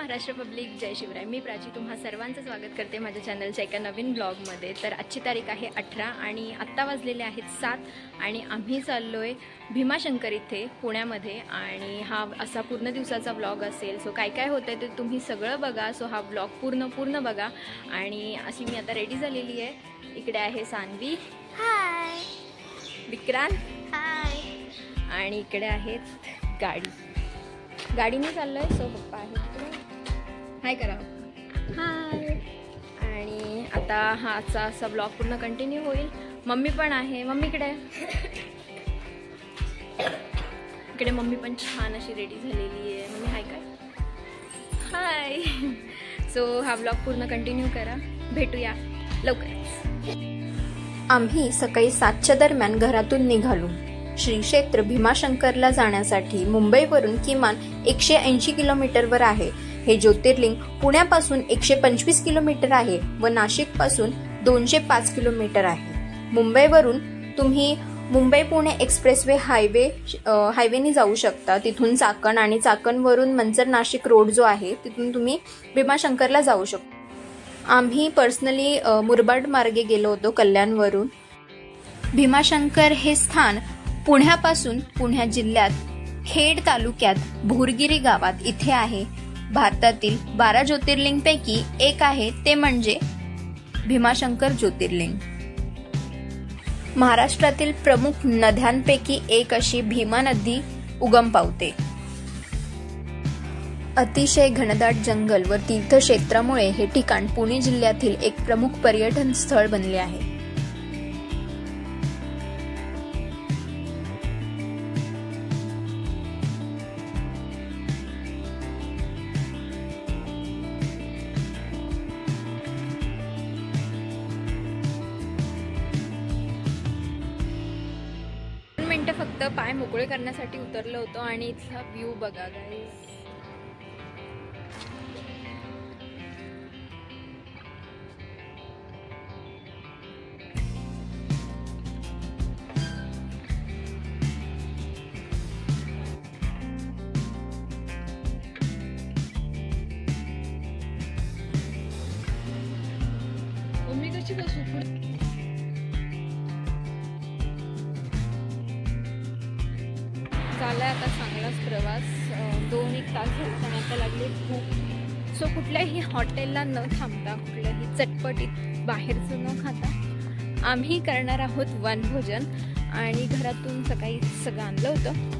Maharashtra public, जय शिवराय. मी प्राची तुम्हा सर्वांचं स्वागत करते माझ्या चॅनलच्या एका नवीन ब्लॉगमध्ये. तर आजची तारीख आहे 18 आणि आत्ता वाजलेले आहेत 7 आणि आम्ही चाललो आहे भीमाशंकर इथे पुण्यामध्ये. आणि हा असा पूर्ण दिवसाचा ब्लॉग असेल. सो काय काय होतं आहे ते तुम्ही सगळं बघा. सो हा ब्लॉग पूर्ण बघा. आणि अशी मी आता रेडी झालेली आहे. इकडे आहे सान्वी, हाय. विक्रांत, हाय. आणि इकडे आहेत गाडीने चाललो आहे. सो पप्पा आहेत, हाय करा. हाय. आणि आता हा आजचा असा ब्लॉग पूर्ण कंटिन्यू होईल. मम्मी पण आहे, मम्मीकडे इकडे मम्मी पण छान अशी रेडी झालेली आहे. मम्मी हाय काय? हाय. सो हा ब्लॉग पूर्ण कंटिन्यू करा. भेटूया लवकरच. आम्ही सकाळी 7च्या दरम्यान घरातून निघालो. श्री क्षेत्र भीमाशंकरला जाण्यासाठी मुंबईवरून किमान 180 किलोमीटरवर आहे. हे ज्योतिर्लिंग पुण्यापासून 125 किलोमीटर आहे व नाशिकपासून 205 किलोमीटर आहे. मुंबईवरून तुम्ही मुंबई पुणे एक्सप्रेसवे हायवेने जाऊ शकता. तिथून चाकण आणि चाकणवरून मंचर नाशिक रोड जो आहे तिथून तुम्ही भीमाशंकरला जाऊ शकता. आम्ही पर्सनली मुरबाड मार्गे गेलो होतो कल्याणवरून. भीमाशंकर हे स्थान पुण्यापासून पुणे जिल्ह्यात खेड तालुक्यात भोरगिरी गावात इथे आहे. भारतातील 12 ज्योतिर्लिंगपैकी एक आहे ते म्हणजे भीमाशंकर ज्योतिर्लिंग. महाराष्ट्रातील प्रमुख नद्यांपैकी एक अशी भीमा नदी उगम पावते. अतिशय घनदाट जंगल व तीर्थक्षेत्रामुळे हे ठिकाण पुणे जिल्ह्यातील एक प्रमुख पर्यटन स्थळ बनले आहे. मिनिटं फक्त पाय मोकळे करण्यासाठी उतरलो होतो आणि इथला व्ह्यू बघा गाईस. मम्मी कशी बसू? झाला आता चांगलाच प्रवास. 2-1 तास झाले पण आता लागले खूप. सो कुठल्याही हॉटेलला न थांबता, कुठल्याही चटपटीत बाहेरचं न खाता आम्ही करणार आहोत वनभोजन. आणि घरातून सकाळी सगळं आणलं होतं.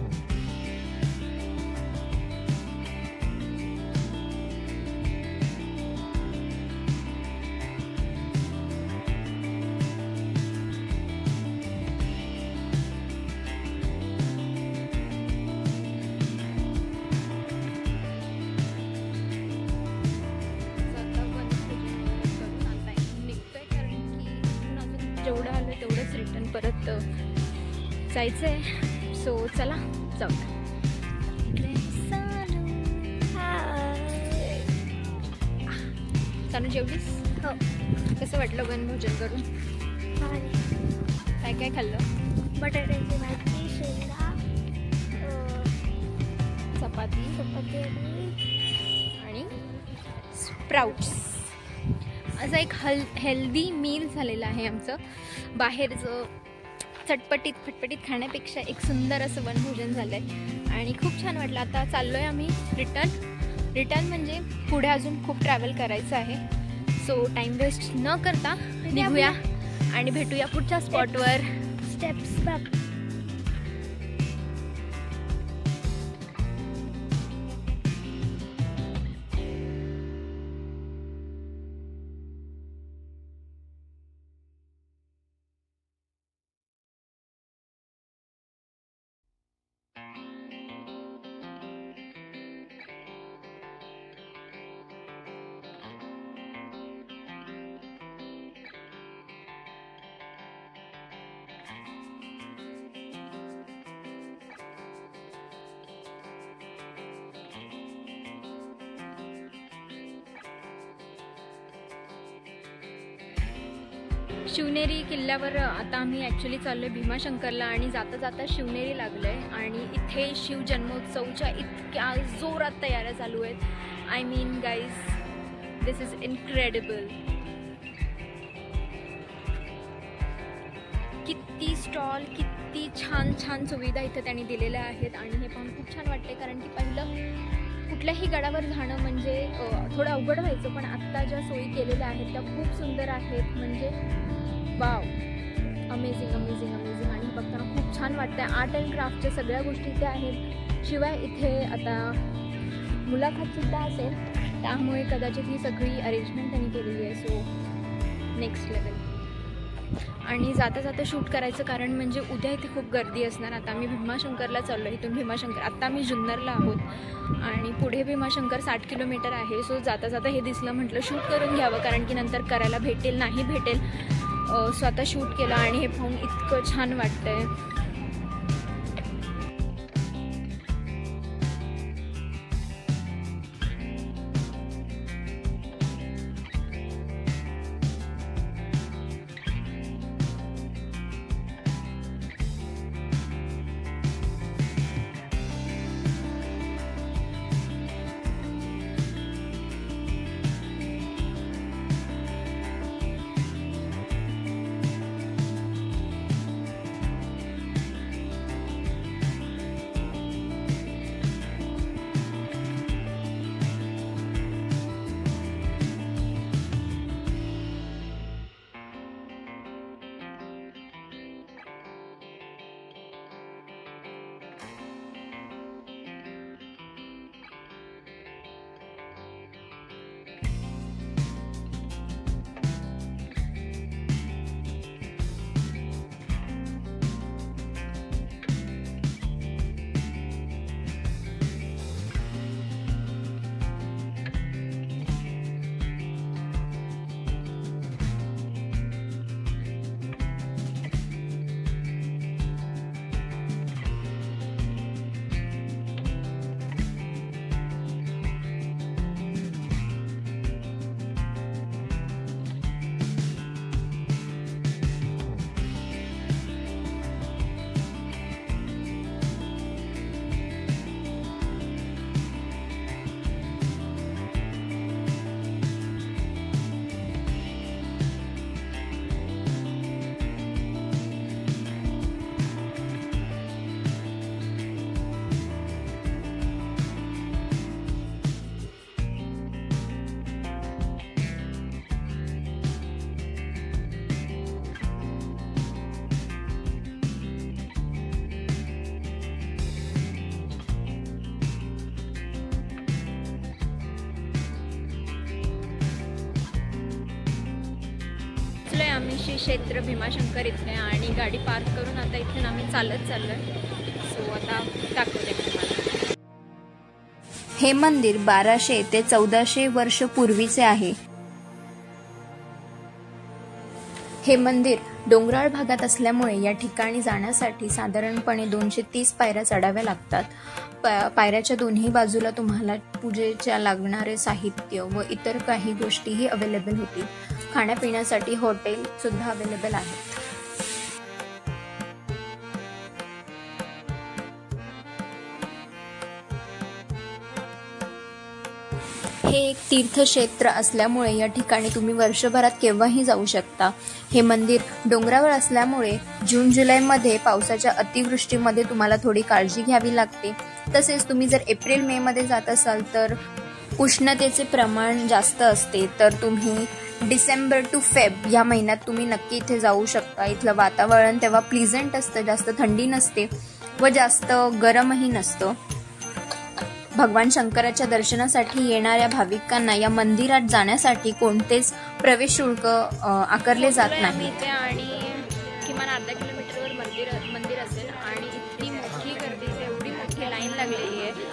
जेवढं आलं तेवढंच रिटर्न परत जायचं आहे. सो चला जाऊ. चालू जेवलीस? हो. कसं वाटलं वनभोजन करून? काय काय खाल्लं? बटाट्याची भाजी, शेंगा, चपाती आणि स्प्राउट्स. असं एक हेल्दी मील झालेलं आहे आमचं. बाहेरचं चटपटीत फटपटीत खाण्यापेक्षा एक सुंदर असं वनभोजन झालं आहे आणि खूप छान वाटलं. आता चाललो आहे आम्ही रिटर्न म्हणजे पुढे अजून खूप ट्रॅव्हल करायचं आहे. सो टाईम वेस्ट न करता निघूया आणि भेटूया पुढच्या स्पॉटवर. स्टेप्स बघ. शिवनेरी किल्ल्यावर आता आम्ही ॲक्च्युली चाललो आहे भीमाशंकरला आणि जाता जाता शिवनेरी लागलं आहे आणि इथे शिवजन्मोत्सवच्या इतक्या जोरात तयाऱ्या चालू आहेत I mean guys, this is incredible. किती स्टॉल, किती छान छान सुविधा इथं त्यांनी दिलेल्या आहेत. आणि हे पाहून खूप छान वाटते, कारण की पहिलं कुठल्याही गडावर जाणं म्हणजे थोडं अवघड व्हायचं, पण आत्ता ज्या सोयी केलेल्या आहेत त्या खूप सुंदर आहेत. म्हणजे वाव, अमेझिंग अमेझिंग अमेझिंग. आणि बघताना खूप छान वाटतं. आर्ट अँड क्राफ्टच्या सगळ्या गोष्टी इथे आहेत. शिवाय इथे आता मुलाखतसुद्धा असेल, त्यामुळे कदाचित ही सगळी अरेंजमेंट त्यांनी केलेली आहे. So next level. आणि जाता जाता शूट करायचं कारण म्हणजे उद्या इथे खूप गर्दी असणार. आता आम्ही भीमाशंकरला चाललो. इथून भीमाशंकर, आत्ता आम्ही जुन्नरला आहोत आणि पुढे भीमाशंकर 60 किलोमीटर आहे. सो जाता जाता हे दिसलं, म्हटलं शूट करून घ्यावं, कारण की नंतर करायला भेटेल नाही भेटेल. स्वतः शूट केलं आणि हे पाहून इतकं छान वाटतंय. आम्ही श्री क्षेत्र भीमाशंकर इथे आणि गाडी पार्क करून आता इथून आम्ही चालत चाललोय. सो आता दाखवते तुम्हाला. हे मंदिर 1200 ते 1400 वर्ष पूर्वीचे आहे. हे मंदिर डोंगराळ भागात असल्यामुळे या ठिकाणी जाण्यासाठी साधारणपणे 230 पायऱ्या चढाव्या लागतात. पायऱ्याच्या दोन्ही बाजूला तुम्हाला पूजेच्या लागणारे साहित्य व इतर काही गोष्टीही अवेलेबल होतील. खाण्यापिण्यासाठी हॉटेल सुद्धा अवेलेबल आहेत. हे एक तीर्थक्षेत्र असल्यामुळे या ठिकाणी तुम्ही वर्षभरात केव्हाही जाऊ शकता. हे मंदिर डोंगरावर असल्यामुळे जून जुलैमध्ये पावसाच्या अतिवृष्टीमध्ये तुम्हाला थोडी काळजी घ्यावी लागते. तसेच तुम्ही जर एप्रिल मे मध्ये जात असाल तर उष्णतेचे प्रमाण जास्त असते. तर तुम्ही डिसेंबर टू फेब या महिन्यात तुम्ही नक्की इथे जाऊ शकता. इथलं वातावरण तेव्हा प्लीझंट असतं, जास्त थंडी नसते व जास्त गरमही नसतं. भगवान शंकराच्या दर्शनासाठी येणाऱ्या भाविकांना या मंदिरात जाण्यासाठी कोणतेच प्रवेश शुल्क आकारले जात नाही. आणि किमान अर्धा किलोमीटरवर मंदिर असेल आणि इतकी मोठी गर्दी, एवढी मोठी लाईन लागलेली आहे.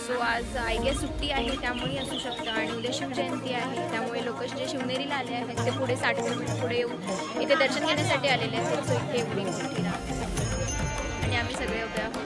सो आज आय गेस सुट्टी आहे त्यामुळे असू शकतं आणि उद्या शिवजयंती आहे त्यामुळे लोक जे शिवनेरीला आले आहेत ते पुढे 60 किलोमीटर पुढे येऊन इथे दर्शन घेण्यासाठी आलेले आहेत. सो इथे एवढी मोठी आणि आम्ही सगळे उभे आहोत.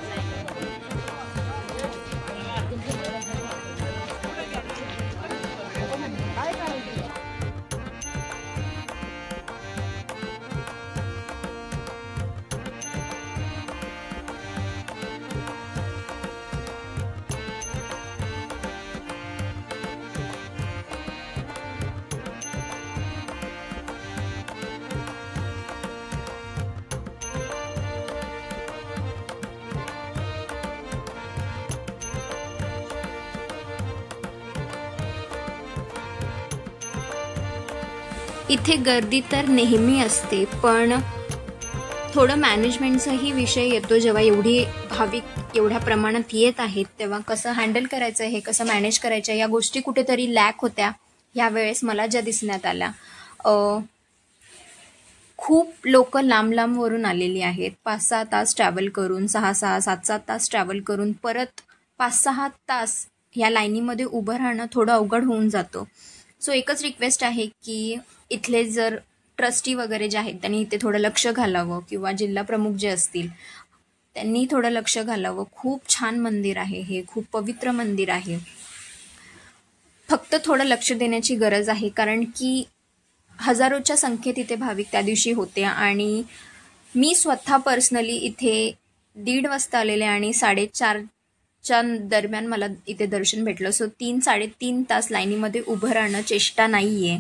इथे गर्दी तर नेहमी असते, पण थोडं मॅनेजमेंटचाही विषय येतो. जेव्हा एवढी भाविक एवढ्या प्रमाणात येत आहेत तेव्हा कसं हँडल करायचं, हे कसं मॅनेज करायचं, या गोष्टी कुठेतरी लॅक होत्या यावेळेस मला ज्या दिसण्यात आल्या. खूप लोक लांब लांबवरून आलेली आहेत. 5-6 तास ट्रॅव्हल करून, 6-6, 7-7 तास ट्रॅव्हल करून परत 5-6 तास ह्या लाईनीमध्ये उभं राहणं थोडं अवघड होऊन जातं. सो एकच रिक्वेस्ट आहे की इथले जर ट्रस्टी वगैरे जे आहेत त्यांनी इथे थोडं लक्ष घालावं, किंवा जिल्हा प्रमुख जे असतील त्यांनी थोडं लक्ष घालावं. खूप छान मंदिर आहे हे, खूप पवित्र मंदिर आहे. फक्त थोडं लक्ष देण्याची गरज आहे, कारण की हजारोच्या संख्येत इथे भाविक त्या दिवशी होते. आणि मी स्वतः पर्सनली इथे 1:30 वाजता आलेले आणि 4:30च्या दरम्यान मला इथे दर्शन भेटलं. सो 3-3.5 तास लाईनीमध्ये उभं राहणं चेष्टा नाहीये.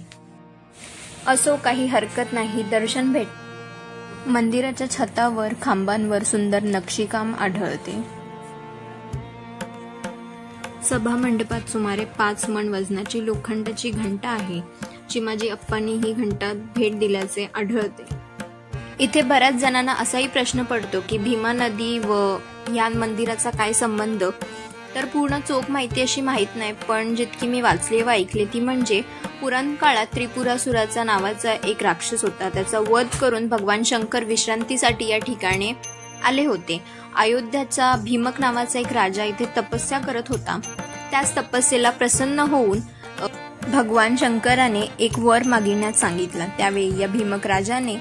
असो, काही हरकत नाही, दर्शन मंदिराच्या छतावर, खांबांवर सुंदर नक्षीकाम आढळते. सभा मंडपात सुमारे 5 मण वजनाची लोखंडाची घंटा आहे. चिमाजी अप्पांनी ही घंटा भेट दिल्याचे आढळते. इथे बऱ्याच जणांना असाही प्रश्न पडतो की भीमा नदी व या मंदिराचा काय संबंध. तर पूर्ण चोख माहिती अशी माहीत नाही, पण जितकी मी वाचली व ऐकली ती म्हणजे पुराण काळात त्रिपुरासुराचा नावाचा एक राक्षस होता. त्याचा वध करून भगवान शंकर विश्रांतीसाठी या ठिकाणी आले होते. अयोध्याचा भीमक नावाचा एक राजा इथे तपस्या करत होता. त्याच तपस्येला प्रसन्न होऊन भगवान शंकराने एक वर मागितण्यास सांगितलं. त्यावेळी या भीमक राजाने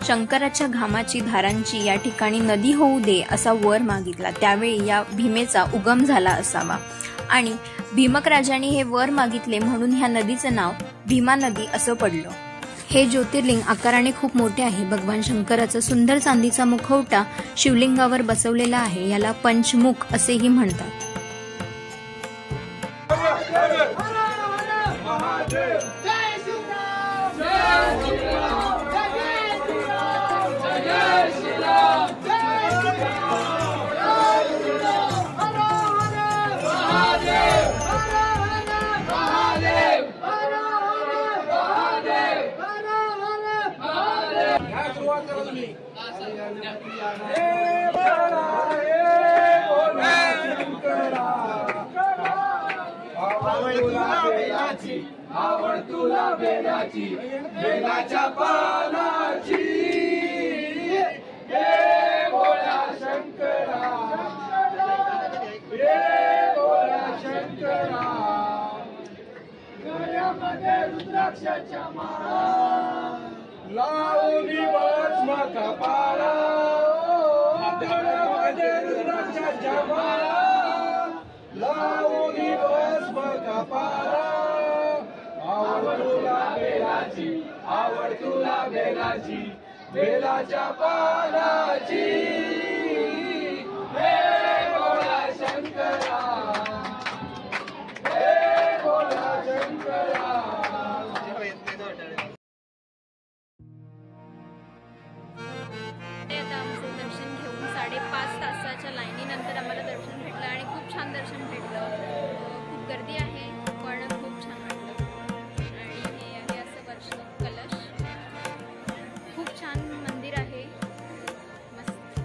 शंकराच्या घामाची धारांची या ठिकाणी नदी होऊ दे असा वर मागितला. त्यावेळी या भीमेचा उगम झाला असावा आणि भीमक राजाने हे वर मागितले म्हणून ह्या नदीचं नाव भीमा नदी असं पडलं. हे ज्योतिर्लिंग आकाराने खूप मोठे आहे. भगवान शंकराचा सुंदर चांदीचा मुखवटा शिवलिंगावर बसवलेला आहे. याला पंचमुख असेही म्हणतात. आवड तुला बेलाची, बेलाच्या पानाची, हे भोळ्या शंकरा, हे भोळ्या शंकरा. गळ्यामध्ये रुद्राक्षाच्या माळा लावून भस्म कपाळा, गळ्यामध्ये रुद्राक्षाच्या माळा लावून भस्म कपाळा. आवड तुला बेलाची, आवड तुला बेलाची, बेलाच्या पानाची, हे भोळा शंकरा, हे भोळा शंकरा. आता आमचे दर्शन घेऊन 5.5 तासाच्या लाईनीनंतर आम्हाला दर्शन भेटलं आणि खूप छान दर्शन भेटलं. खूप गर्दी आहे पण खूप छान वाटलं. आणि हे आहे असं कलश. खूप छान मंदिर आहे, मस्त.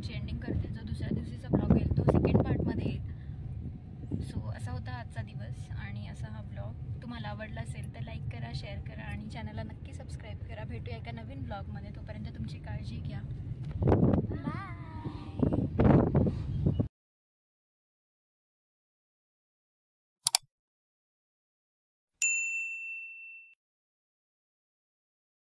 व्लॉगची एंडिंग करते.